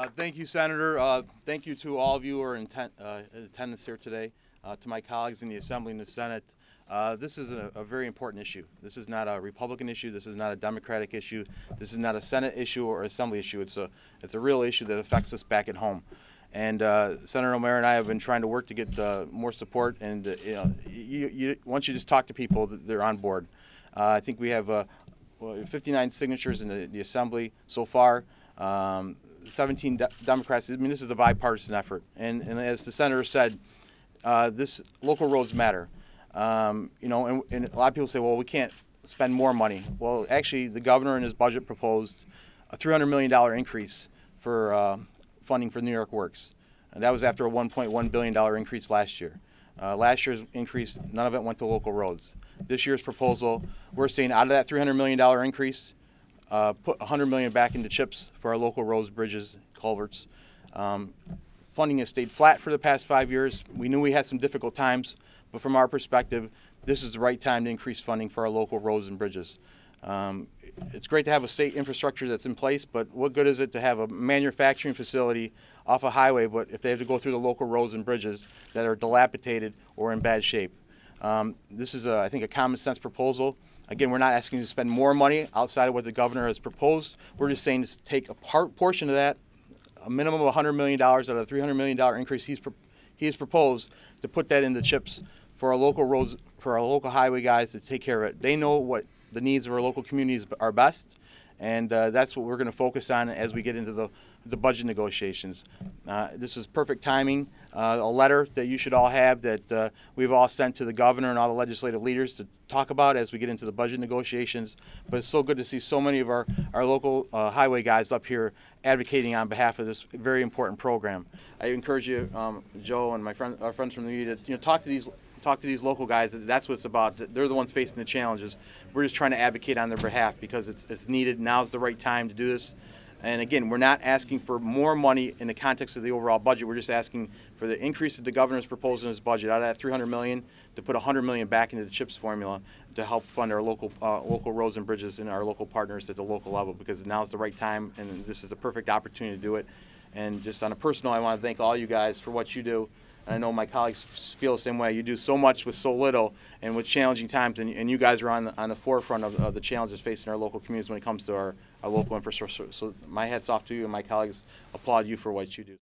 Thank you, Senator. Thank you to all of you who are in attendance here today, to my colleagues in the Assembly and the Senate. This is a very important issue. This is not a Republican issue. This is not a Democratic issue. This is not a Senate issue or Assembly issue. It's a real issue that affects us back at home. And Senator O'Meara and I have been trying to work to get more support. And once you just talk to people, they're on board. I think we have 59 signatures in the Assembly so far. 17 Democrats. I mean, this is a bipartisan effort. And as the Senator said, this local roads matter. And a lot of people say, well, we can't spend more money. Well, actually, the governor in his budget proposed a $300 million increase for funding for New York Works. And that was after a $1.1 billion increase last year. Last year's increase, none of it went to local roads. This year's proposal, we're saying out of that $300 million increase, put $100 million back into CHIPS for our local roads, bridges, culverts. Funding has stayed flat for the past 5 years. We knew we had some difficult times, but from our perspective, this is the right time to increase funding for our local roads and bridges. It's great to have a state infrastructure that's in place, but what good is it to have a manufacturing facility off a highway, but if they have to go through the local roads and bridges that are dilapidated or in bad shape? This is, I think, a common sense proposal. Again, we're not asking you to spend more money outside of what the governor has proposed. We're just saying to take a portion of that, a minimum of $100 million out of the $300 million increase he has proposed, to put that into CHIPS for our local roads, for our local highway guys to take care of it. They know what the needs of our local communities are best, and that's what we're going to focus on as we get into the budget negotiations. This is perfect timing. A letter that you should all have that we've all sent to the governor and all the legislative leaders to talk about as we get into the budget negotiations. But it's so good to see so many of our local highway guys up here advocating on behalf of this very important program. I encourage you, Joe and our friends from the media, to talk to these local guys. That's what it's about. They're the ones facing the challenges. We're just trying to advocate on their behalf because it's needed. Now's the right time to do this. And again, we're not asking for more money in the context of the overall budget. We're just asking for the increase that the governor's proposed in his budget, out of that $300 million, to put $100 million back into the CHIPS formula to help fund our local roads and bridges and our local partners at the local level, because now's the right time and this is a perfect opportunity to do it. And just on a personal, I want to thank all you guys for what you do. I know my colleagues feel the same way. You do so much with so little and with challenging times, and you guys are on the forefront of the challenges facing our local communities when it comes to our local infrastructure. So my hat's off to you, and my colleagues applaud you for what you do.